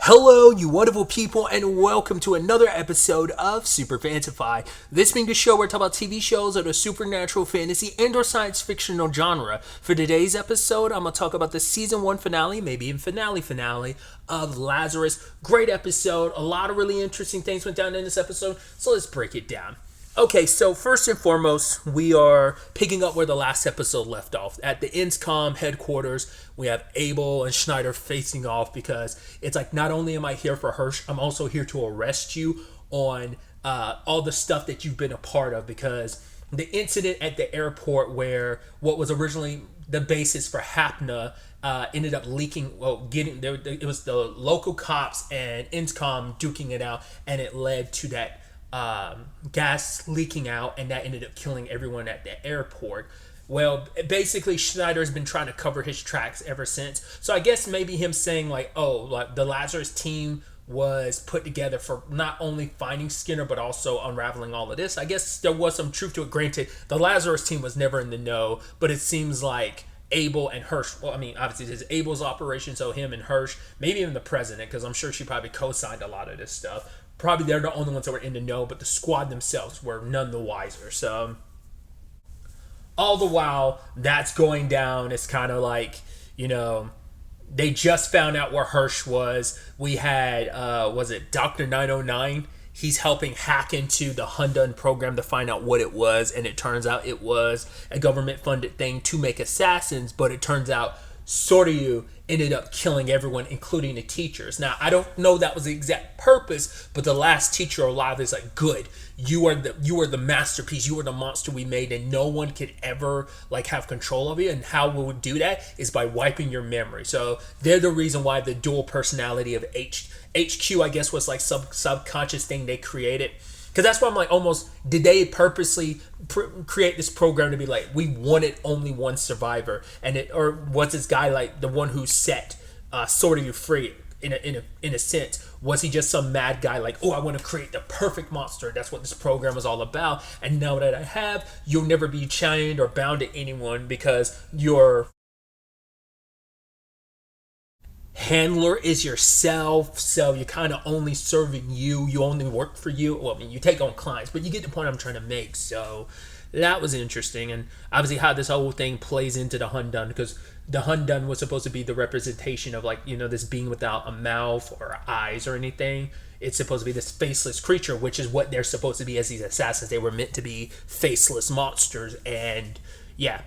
Hello, you wonderful people, and welcome to another episode of SuperFantaFi. This being the show where I talk about TV shows of the supernatural, fantasy, and/or science fictional genre. For today's episode, I'm going to talk about the season 1 finale, maybe even finale of Lazarus. Great episode. A lot of really interesting things went down in this episode, so let's break it down. Okay, so first and foremost, we are picking up where the last episode left off. At the INSCOM headquarters, we have Abel and Schneider facing off because it's like, not only am I here for Hirsch, I'm also here to arrest you on all the stuff that you've been a part of, because the incident at the airport where what was originally the basis for HAPNA ended up leaking, it was the local cops and INSCOM duking it out, and it led to that gas leaking out, and that ended up killing everyone at the airport. Well, basically Schneider has been trying to cover his tracks ever since. So I guess maybe him saying like, oh, like the Lazarus team was put together for not only finding Skinner but also unraveling all of this. I guess there was some truth to it. Granted, the Lazarus team was never in the know, but it seems like Abel and Hirsch, well, I mean, obviously this is Abel's operation, so him and Hirsch, maybe even the president, because I'm sure she probably co-signed a lot of this stuff. Probably they're the only ones that were in the know, but the squad themselves were none the wiser. So all the while that's going down, it's kind of like, you know, they just found out where Hirsch was. We had, was it Dr. 909? He's helping hack into the Hundun program to find out what it was, and it turns out it was a government-funded thing to make assassins, but it turns out Soryu ended up killing everyone, including the teachers. Now, I don't know that was the exact purpose, but the last teacher alive is like, good, you are the masterpiece, you are the monster we made, and no one could ever like have control of you. And how we would do that is by wiping your memory. So they're the reason why the dual personality of HQ, I guess, was like subconscious thing they created. Because that's why I'm like, almost, did they purposely create this program to be like, we wanted only one survivor, or was this guy like the one who set Soryu free in a sense? Was he just some mad guy like, oh, I want to create the perfect monster? That's what this program is all about. And now that I have, you'll never be chained or bound to anyone because you're handler is yourself, so you're kind of only serving you only work for you. Well, I mean, you take on clients, but you get the point I'm trying to make. So that was interesting, and obviously how this whole thing plays into the Hundun, because the Hundun was supposed to be the representation of, like, you know, this being without a mouth or eyes or anything. It's supposed to be this faceless creature, which is what they're supposed to be as these assassins. They were meant to be faceless monsters. And yeah,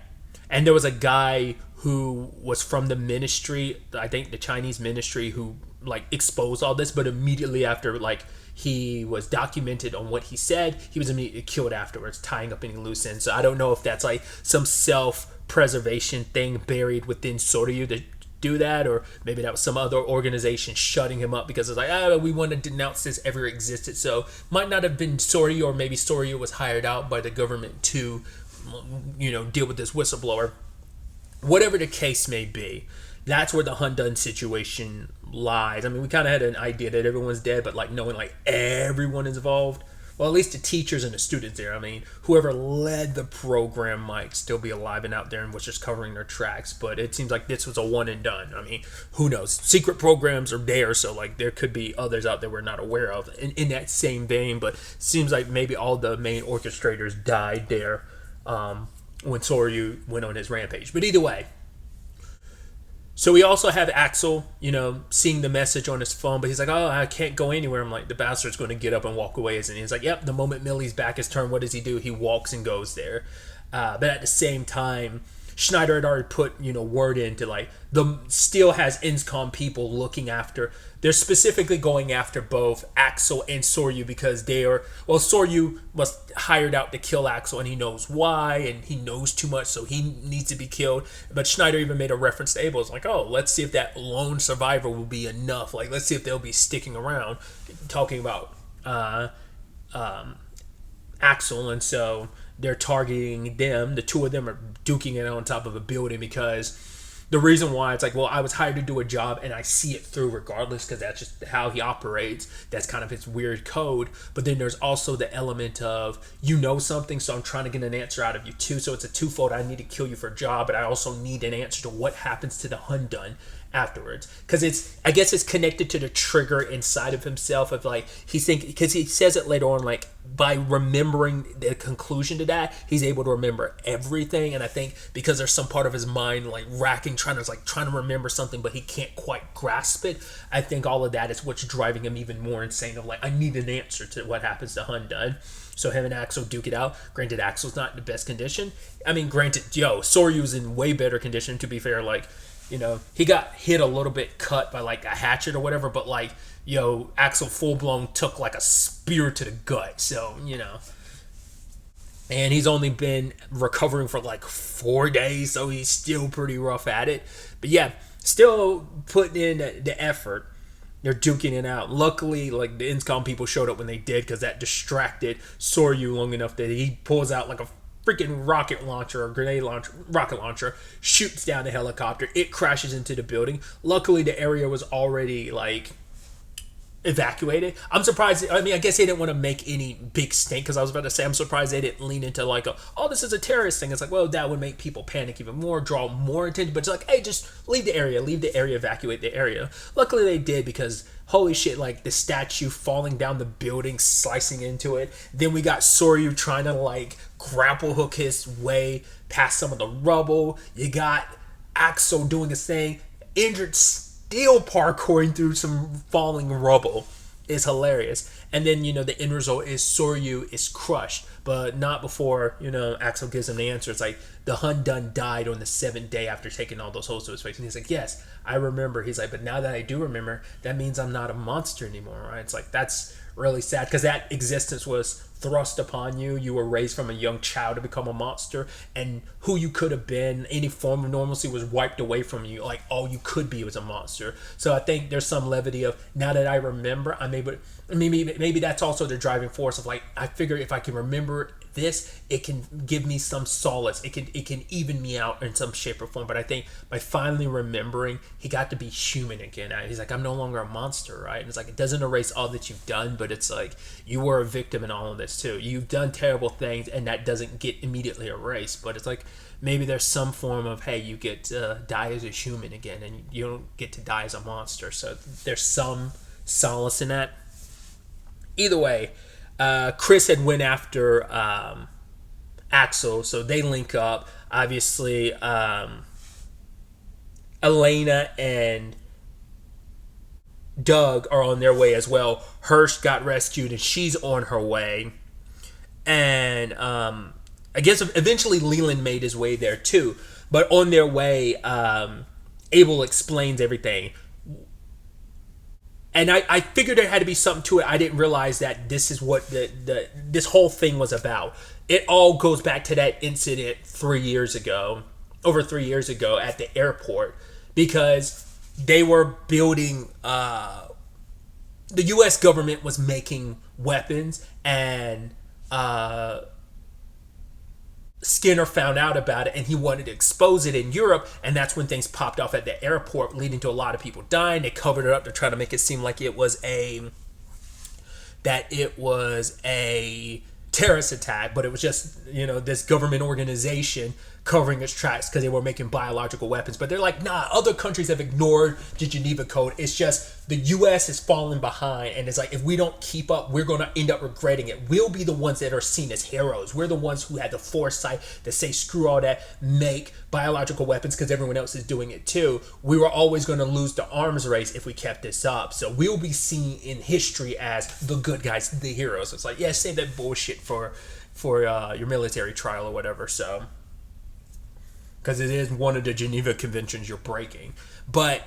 and there was a guy who was from the ministry, I think the Chinese ministry, who like exposed all this, but immediately after like he was documented on what he said, he was immediately killed afterwards, tying up any loose ends. So I don't know if that's like some self-preservation thing buried within Soryu to do that, or maybe that was some other organization shutting him up because it's like, we want to denounce this ever existed. So might not have been Soryu, or maybe Soryu was hired out by the government to, you know, deal with this whistleblower. Whatever the case may be, that's where the Hundun situation lies. I mean, we kind of had an idea that everyone's dead, but like knowing like everyone is involved, well, at least the teachers and the students there. I mean, whoever led the program might still be alive and out there and was just covering their tracks, but it seems like this was a one and done. I mean, who knows? Secret programs are there, so like there could be others out there we're not aware of in that same vein, but it seems like maybe all the main orchestrators died there when Soryu went on his rampage. But either way, so we also have Axel, you know, seeing the message on his phone, but he's like, oh, I can't go anywhere. I'm like, the bastard's going to get up and walk away, isn't he? He's like, yep, the moment Millie's back is turned, what does he do? He walks and goes there. But at the same time, Schneider had already put, you know, word into like, still has INSCOM people looking after. They're specifically going after both Axel and Soryu because Soryu was hired out to kill Axel, and he knows why, and he knows too much, so he needs to be killed. But Schneider even made a reference to Abel. It's like, oh, let's see if that lone survivor will be enough. Like, let's see if they'll be sticking around. Talking about Axel, and so they're targeting them. The two of them are duking it on top of a building because the reason why it's like, well, I was hired to do a job and I see it through regardless because that's just how he operates. That's kind of his weird code. But then there's also the element of, you know something, so I'm trying to get an answer out of you too. So it's a twofold. I need to kill you for a job, but I also need an answer to what happens to the Hundun afterwards, because I guess it's connected to the trigger inside of himself of like he's thinking, because he says it later on, like by remembering the conclusion to that, he's able to remember everything. And I think because there's some part of his mind like racking, trying to remember something, but he can't quite grasp it. I think all of that is what's driving him even more insane of like, I need an answer to what happens to Hun Dun. So him and Axel duke it out. Granted, Axel's not in the best condition. I mean, granted, Soryu's in way better condition, to be fair. Like, he got hit a little bit, cut by like a hatchet or whatever, but like, Axel full blown took like a spear to the gut. So, and he's only been recovering for like 4 days, so he's still pretty rough at it. But yeah, still putting in the effort. They're duking it out. Luckily, like the INSCOM people showed up when they did, because that distracted Soryu long enough that he pulls out like a freaking rocket launcher or rocket launcher, shoots down the helicopter. It crashes into the building. Luckily, the area was already like evacuated. I'm surprised. I mean, I guess they didn't want to make any big stink, because I was about to say, I'm surprised they didn't lean into like, this is a terrorist thing. It's like, well, that would make people panic even more, draw more attention. But it's like, hey, just leave the area, evacuate the area. Luckily they did, because holy shit, like the statue falling down the building, slicing into it. Then we got Soryu trying to like grapple hook his way past some of the rubble. You got Axel doing his thing, injured, still parkouring through some falling rubble. Is hilarious. And then, the end result is Soryu is crushed, but not before, Axel gives him the answer. It's like, the Hun Dun died on the 7th day after taking all those holes to his face. And he's like, yes, I remember. He's like, but now that I do remember, that means I'm not a monster anymore, right? It's like, that's really sad, because that existence was thrust upon you. You were raised from a young child to become a monster, and who you could have been, any form of normalcy, was wiped away from you. Like, all you could be was a monster. So I think there's some levity of, now that I remember, I'm able to, maybe that's also the driving force of like, I figure if I can remember this, it can give me some solace. It can even me out in some shape or form. But I think by finally remembering, he got to be human again. He's like, I'm no longer a monster, right? And it's like, it doesn't erase all that you've done, but it's like, you were a victim in all of this too. You've done terrible things, and that doesn't get immediately erased. But it's like, maybe there's some form of, hey, you get to die as a human again, and you don't get to die as a monster. So there's some solace in that. Either way, Chris had went after Axel, so they link up. Obviously, Elena and Doug are on their way as well. Hirsch got rescued, and she's on her way. And I guess eventually Leland made his way there too. But on their way, Abel explains everything. And I figured there had to be something to it. I didn't realize that this is what this whole thing was about. It all goes back to that incident over 3 years ago at the airport, because they were building, the U.S. government was making weapons, and Skinner found out about it, and he wanted to expose it in Europe, and that's when things popped off at the airport, leading to a lot of people dying. They covered it up to try to make it seem like it was a terrorist attack, but it was just, this government organization covering its tracks because they were making biological weapons. But they're like, nah, other countries have ignored the Geneva Code. It's just the U.S. is falling behind, and it's like, if we don't keep up, we're going to end up regretting it. We'll be the ones that are seen as heroes. We're the ones who had the foresight to say, screw all that, make biological weapons because everyone else is doing it too. We were always going to lose the arms race if we kept this up. So we'll be seen in history as the good guys, the heroes. So it's like, yeah, save that bullshit for your military trial or whatever. So, because it is one of the Geneva Conventions you're breaking. But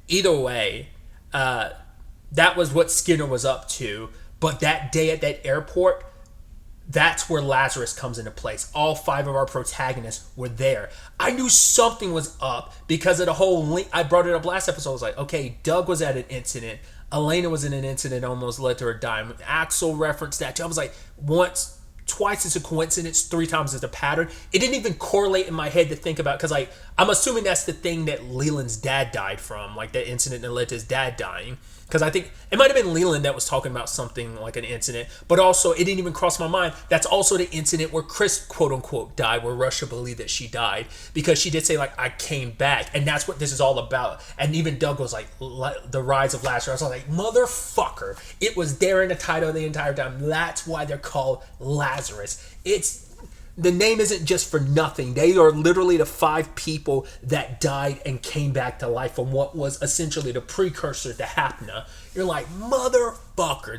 either way, that was what Skinner was up to. But that day at that airport, that's where Lazarus comes into place. All 5 of our protagonists were there. I knew something was up because of the whole link. I brought it up last episode. I was like, okay, Doug was at an incident. Elena was in an incident, almost led to her dying. Axel referenced that too. I was like, once, twice is a coincidence, 3 times is a pattern. It didn't even correlate in my head to think about, because like I'm assuming that's the thing that Leland's dad died from, like that incident that led to his dad dying. Because I think it might have been Leland that was talking about something like an incident, but also it didn't even cross my mind. That's also the incident where Chris, quote unquote, died, where Russia believed that she died, because she did say like, I came back, and that's what this is all about. And even Doug was like, the rise of Lazarus. I was like, motherfucker, it was there in the title the entire time. That's why they're called Lazarus. The name isn't just for nothing. They are literally the 5 people that died and came back to life from what was essentially the precursor to Hapna. You're like, motherfucker,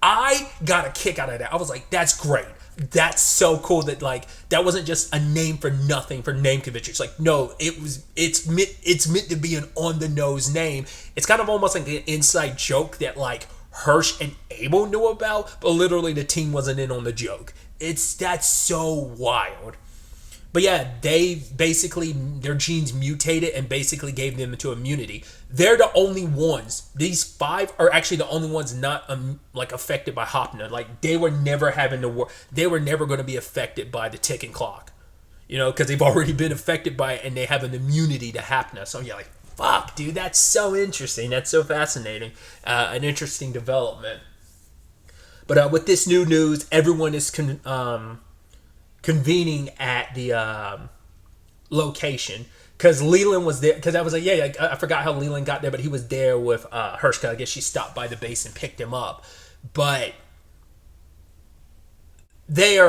I got a kick out of that. I was like, that's great. That's so cool that like that wasn't just a name for nothing, for name convention. It's like, no, it's meant to be an on the nose name. It's kind of almost like an inside joke that like Hirsch and Abel knew about, but literally the team wasn't in on the joke. That's so wild. But yeah, their genes mutated and basically gave them into immunity. They're the only ones. These 5 are actually the only ones not like affected by Hapna. Like they were never they were never going to be affected by the ticking clock, because they've already been affected by it and they have an immunity to Hapna. So yeah, like fuck, dude, that's so interesting. That's so fascinating. An interesting development. But with this new news, everyone is convening at the location, because Leland was there. Because I was like, I forgot how Leland got there, but he was there with Hirsch. I guess she stopped by the base and picked him up. But they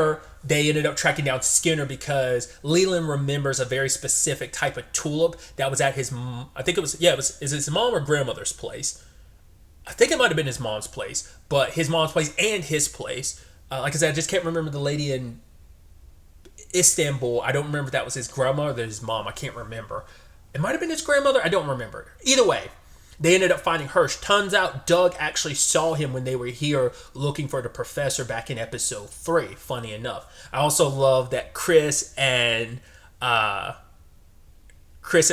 ended up tracking down Skinner because Leland remembers a very specific type of tulip that was at his, I think it was his mom or grandmother's place. I think it might have been his mom's place, but his mom's place and his place. Like I said, I just can't remember the lady in Istanbul. I don't remember if that was his grandma or his mom. I can't remember. It might have been his grandmother. I don't remember. Either way, they ended up finding Hirsch. Turns out Doug actually saw him when they were here looking for the professor back in episode 3. Funny enough. I also love that Chris and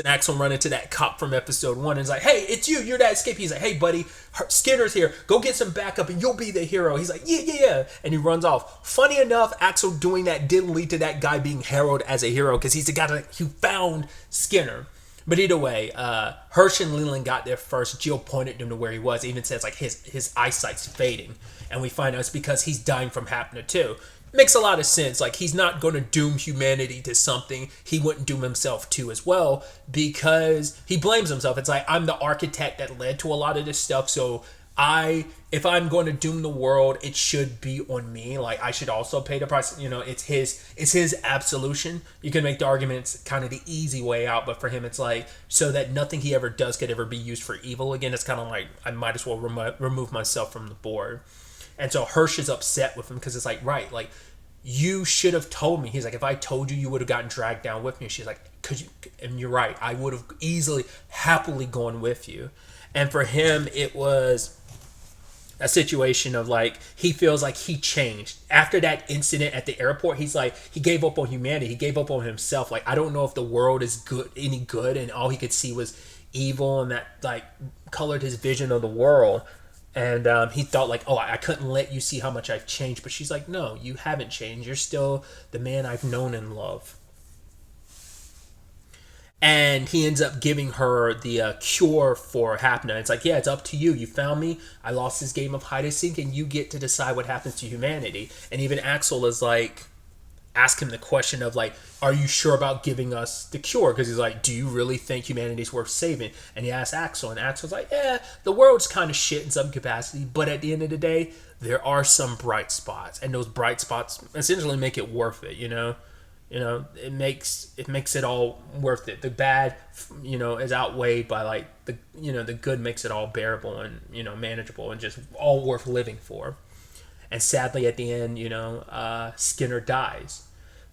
Axel run into that cop from episode 1 and is like, hey, it's you. You're that escape. He's like, hey, buddy, Skinner's here. Go get some backup and you'll be the hero. He's like, yeah. And he runs off. Funny enough, Axel doing that didn't lead to that guy being heralded as a hero because he's the guy who found Skinner. But either way, Hirsch and Leland got there first. Jill pointed them to where he was. It even says like his eyesight's fading. And we find out it's because he's dying from Hapna too. Makes a lot of sense. Like, he's not going to doom humanity to something he wouldn't doom himself to as well, because he blames himself. It's like, I'm the architect that led to a lot of this stuff, so if I'm going to doom the world, it should be on me. Like, I should also pay the price. It's his absolution. You can make the argument it's kind of the easy way out, but for him it's like, so that nothing he ever does could ever be used for evil again. It's kind of like, I might as well remove myself from the board. And so Hirsch is upset with him because it's like, right, like, you should have told me. He's like, if I told you, you would have gotten dragged down with me. She's like, and you're right, I would have happily gone with you. And for him, it was a situation of like, he feels like he changed. After that incident at the airport, he's like, he gave up on humanity. He gave up on himself. Like, I don't know if the world is any good, and all he could see was evil, and that like colored his vision of the world. And he thought like, oh, I couldn't let you see how much I've changed. But she's like, no, you haven't changed. You're still the man I've known and loved. And he ends up giving her the cure for Hapna. It's like, yeah, it's up to you. You found me. I lost this game of hide and seek, and you get to decide what happens to humanity. And even Axel is like, ask him the question of like, are you sure about giving us the cure? Because he's like, do you really think humanity's worth saving? And he asks Axel, and Axel's like, yeah, the world's kind of shit in some capacity, but at the end of the day, there are some bright spots, and those bright spots essentially make it worth it. It makes it all worth it. The bad, is outweighed by like the good makes it all bearable and manageable and just all worth living for. And sadly, at the end, Skinner dies.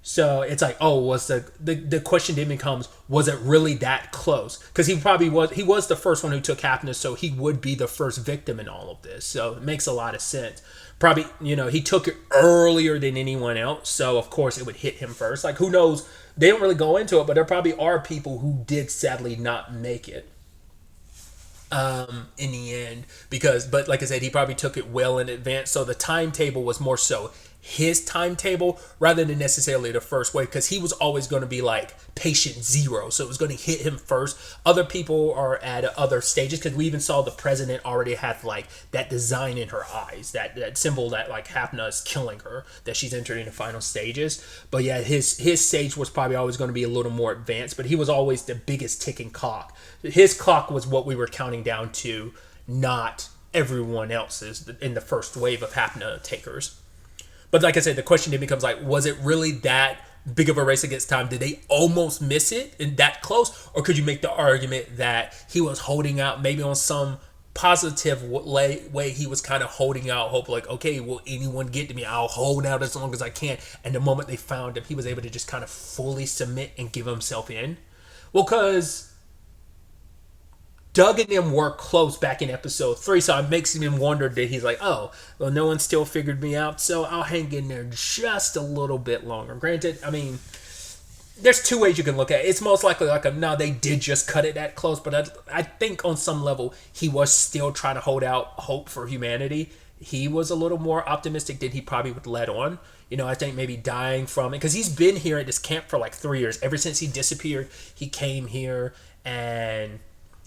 So it's like, oh, was the question then becomes, was it really that close? Because he was the first one who took Hapna, so he would be the first victim in all of this. So it makes a lot of sense. Probably, he took it earlier than anyone else, so of course it would hit him first. Like, who knows? They don't really go into it, but there probably are people who did sadly not make it. In the end, but like I said, he probably took it well in advance, so the timetable was more so his timetable rather than necessarily the first wave, because he was always going to be like patient zero, so it was going to hit him first. Other people are at other stages, because we even saw the president already had like that design in her eyes, that symbol that like Hapna is killing her, that she's entering the final stages. But yeah, his stage was probably always going to be a little more advanced, but he was always the biggest ticking clock. His clock was what we were counting down to, not everyone else's in the first wave of Hapna takers. But like I said, the question then becomes like, was it really that big of a race against time? Did they almost miss it and that close? Or could you make the argument that he was holding out maybe on some positive way? He was kind of holding out hope, like, okay, will anyone get to me? I'll hold out as long as I can. And the moment they found him, he was able to just kind of fully submit and give himself in. Well, because Doug and them were close back in episode 3, so it makes him wonder that he's like, oh, well, no one still figured me out, so I'll hang in there just a little bit longer. Granted, I mean, there's two ways you can look at it. It's most likely like no, they did just cut it that close, but I think on some level he was still trying to hold out hope for humanity. He was a little more optimistic than he probably would let on. I think maybe dying from it, because he's been here at this camp for like 3 years. Ever since he disappeared, he came here, and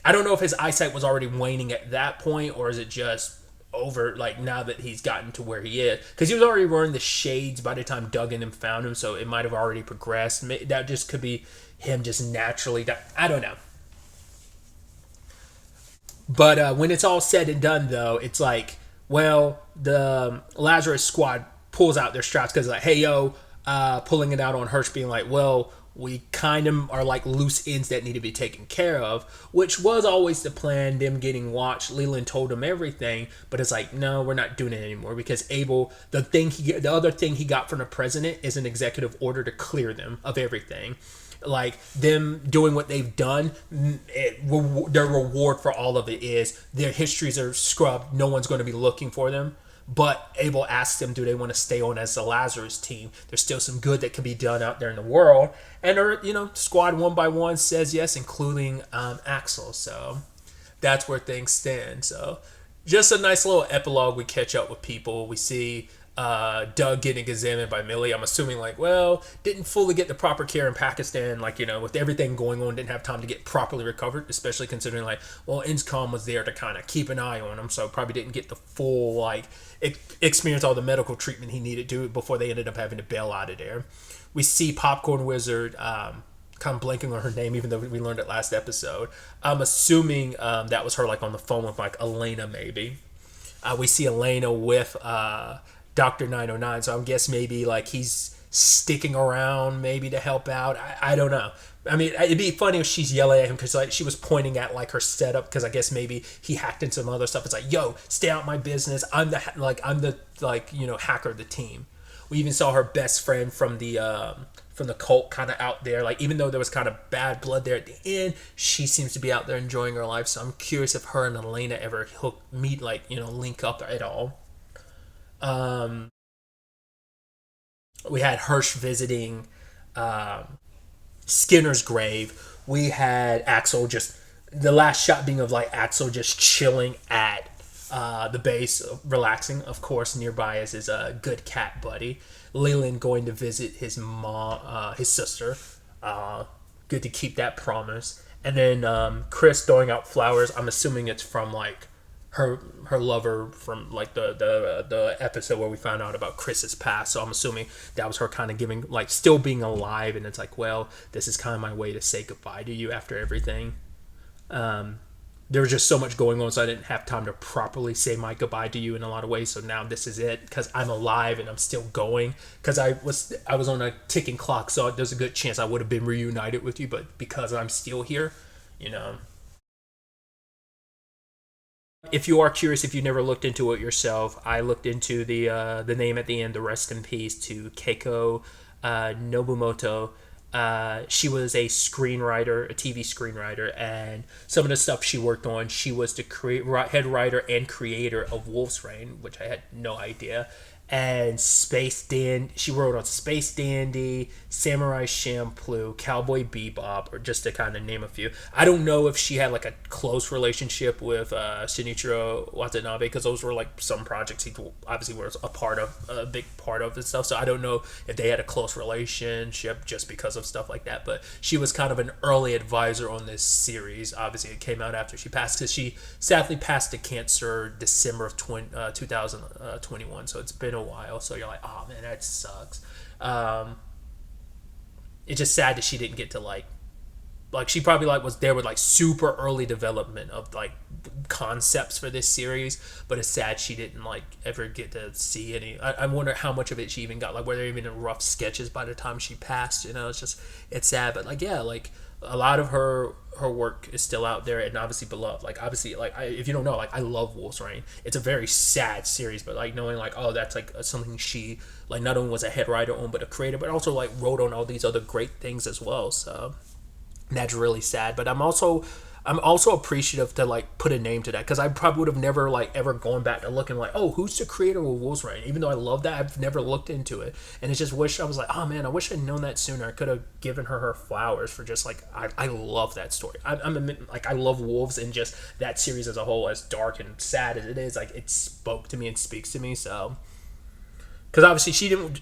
I don't know if his eyesight was already waning at that point, or is it just over, like, now that he's gotten to where he is. Because he was already wearing the shades by the time Doug and him found him, so it might have already progressed. That just could be him just naturally. I don't know. But when it's all said and done, though, it's like, well, the Lazarus squad pulls out their straps because, like, hey, yo, pulling it out on Hirsch, being like, well, we kind of are like loose ends that need to be taken care of, which was always the plan, them getting watched. Leland told them everything, but it's like, no, we're not doing it anymore, because Abel, the other thing he got from the president is an executive order to clear them of everything. Like, them doing what they've done, their reward for all of it is their histories are scrubbed. No one's going to be looking for them. But Abel asks them, do they want to stay on as the Lazarus team? There's still some good that can be done out there in the world. And, squad one by one says yes, including Axel. So that's where things stand. So just a nice little epilogue. We catch up with people. We see Doug getting examined by Millie. I'm assuming, like, well, didn't fully get the proper care in Pakistan. Like, with everything going on, didn't have time to get properly recovered, especially considering, like, well, Inscom was there to kind of keep an eye on him, so probably didn't get the full, like, experience all the medical treatment he needed to before they ended up having to bail out of there. We see Popcorn Wizard, kind of blanking on her name, even though we learned it last episode. I'm assuming that was her, like, on the phone with, like, Elena, maybe. We see Elena with Dr. 909, so I guess maybe, like, he's sticking around maybe to help out. I don't know. I mean, it'd be funny if she's yelling at him because, like, she was pointing at, like, her setup, because I guess maybe he hacked into some other stuff. It's like, yo, stay out my business. I'm the hacker of the team. We even saw her best friend from the cult kind of out there. Like, even though there was kind of bad blood there at the end, she seems to be out there enjoying her life. So I'm curious if her and Elena ever link up at all. We had Hirsch visiting Skinner's grave. We had Axel just, the last shot being of, like, Axel just chilling at the base, relaxing. Of course, nearby is his good cat buddy. Leland going to visit his mom, his sister. Good to keep that promise. And then Chris throwing out flowers. I'm assuming it's from, like, her lover from, like, the episode where we found out about Chris's past. So I'm assuming that was her kind of giving, like, still being alive, and it's like, well, this is kind of my way to say goodbye to you after everything. There was just so much going on, so I didn't have time to properly say my goodbye to you in a lot of ways. So now this is it, because I'm alive and I'm still going, because I was on a ticking clock, so there's a good chance I would have been reunited with you, but because I'm still here, If you are curious, if you never looked into it yourself, I looked into the name at the end, the rest in peace to Keiko Nobumoto. She was a screenwriter, a TV screenwriter, and some of the stuff she worked on, she was the head writer and creator of Wolf's Rain, which I had no idea. and she wrote on Space Dandy, Samurai Champloo, Cowboy Bebop, or just to kind of name a few. I don't know if she had like a close relationship with Shinichiro Watanabe, because those were like some projects he obviously was a big part of and stuff. So I don't know if they had a close relationship just because of stuff like that. But she was kind of an early advisor on this series. Obviously, it came out after she passed, because she sadly passed to cancer December of 2021. So it's been a while. So you're like, oh man, that sucks. It's just sad that she didn't get to like she probably like was there with like super early development of like concepts for this series, but it's sad she didn't like ever get to see any. I wonder how much of it she even got. Like, were there even rough sketches by the time she passed? It's sad. But like, yeah, like a lot of her work is still out there and obviously beloved. Like, obviously, like if you don't know, like I love Wolf's Rain. It's a very sad series, but like knowing like, oh, that's like something she like not only was a head writer on, but a creator, but also like wrote on all these other great things as well. So that's really sad. But I'm also appreciative to like put a name to that, because I probably would have never like ever gone back to looking like, oh, who's the creator of Wolf's Rain? Even though I love that, I've never looked into it, and it's just wish I was like, oh man, I wish I'd known that sooner. I could have given her flowers for just like I love that story. I love wolves, and just that series as a whole, as dark and sad as it is, like it spoke to me and speaks to me. So. Because obviously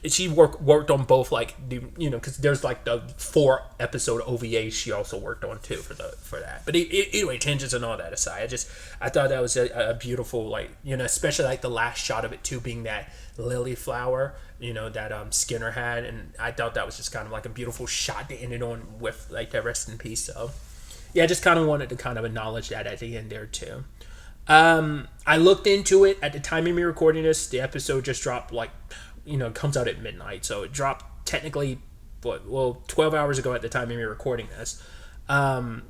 she worked on both, like because there's like the 4-episode OVA she also worked on too for that. But anyway, tangents and all that aside, I thought that was a beautiful, like especially like the last shot of it too, being that lily flower that Skinner had, and I thought that was just kind of like a beautiful shot to end it on with, like, that rest in peace. So yeah, I just kind of wanted to kind of acknowledge that at the end there too. I looked into it at the time of me recording this. The episode just dropped, like, it comes out at midnight, so it dropped technically 12 hours ago at the time of me recording this. There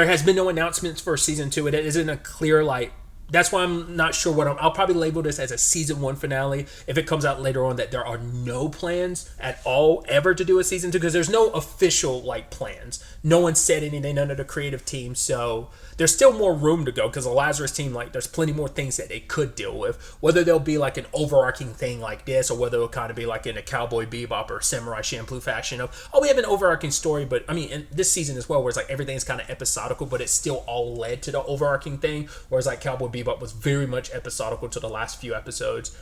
has been no announcements for season 2. It isn't a clear, like, that's why I'm not sure I'll probably label this as a season 1 finale if it comes out later on that there are no plans at all ever to do a season 2, because there's no official like plans. No one said anything, none of the creative team, so there's still more room to go, because the Lazarus team, like, there's plenty more things that they could deal with, whether they'll be like an overarching thing like this, or whether it'll kind of be like in a Cowboy Bebop or Samurai Champloo fashion of, oh, we have an overarching story, but I mean in this season as well, where it's like everything's kind of episodical, but it's still all led to the overarching thing, whereas like Cowboy Bebop was very much episodical to the last few episodes.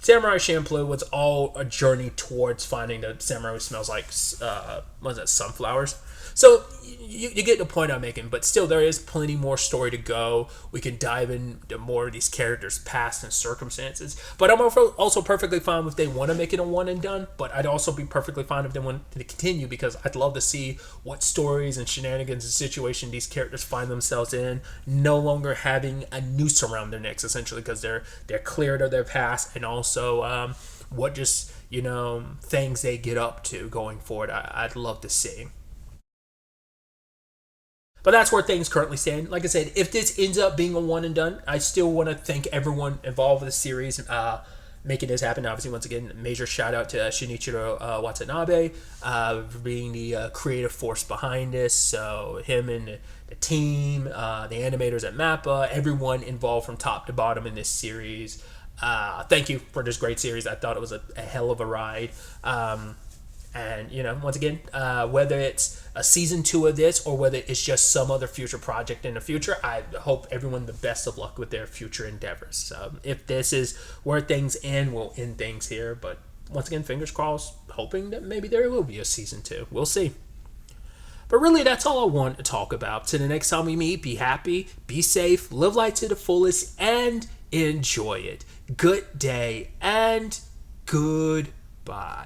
Samurai Champloo was all a journey towards finding the samurai who smells like sunflowers. So you get the point I'm making, but still there is plenty more story to go. We can dive into more of these characters' past and circumstances. But I'm also perfectly fine if they want to make it a one and done, but I'd also be perfectly fine if they want to continue, because I'd love to see what stories and shenanigans and situation these characters find themselves in, no longer having a noose around their necks, essentially, because they're cleared of their past, and also what just things they get up to going forward. I'd love to see. But that's where things currently stand. Like I said, if this ends up being a one and done, I still want to thank everyone involved with the series making this happen. Obviously, once again, major shout out to Shinichiro Watanabe for being the creative force behind this. So him and the team, the animators at Mappa, everyone involved from top to bottom in this series. Thank you for this great series. I thought it was a hell of a ride. And, once again, whether it's a season 2 of this or whether it's just some other future project in the future, I hope everyone the best of luck with their future endeavors. If this is where things end, we'll end things here. But once again, fingers crossed, hoping that maybe there will be a season 2. We'll see. But really, that's all I want to talk about. Till the next time we meet, be happy, be safe, live life to the fullest, and enjoy it. Good day and goodbye.